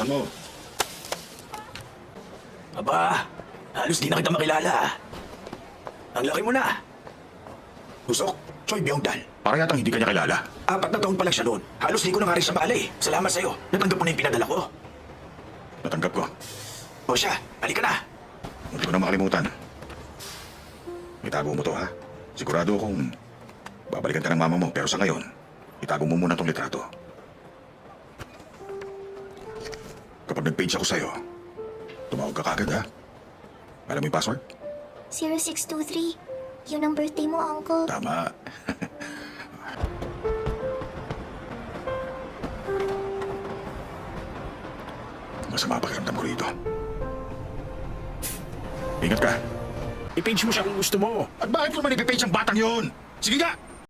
mo. Aba, halos di na kita makilala. Ang laki mo na. Usok, Choi Byung-dal. Para yatang hindi kanya kilala. 4 na taon pa lang siya noon. Halos di ko na nga rin siya maalay. Salamat sa'yo. Natanggap mo na yung pinadala ko. Natanggap ko. O siya, halika na. Hindi ko na makalimutan. Itago mo to, ha? Sigurado akong babalikan ka ng mama mo, pero sa ngayon, itago mo muna tong litrato. Kapag nag-page ako sa'yo, tumawag ka kagad, ha? Alam mo yung password? 0623. Yun ang birthday mo, Uncle. Tama. Masama pakiramdam ko rito. Ingat ka. I-page mo siya kung gusto mo. At bakit ko naman ipipage ang batang yun? Sige nga!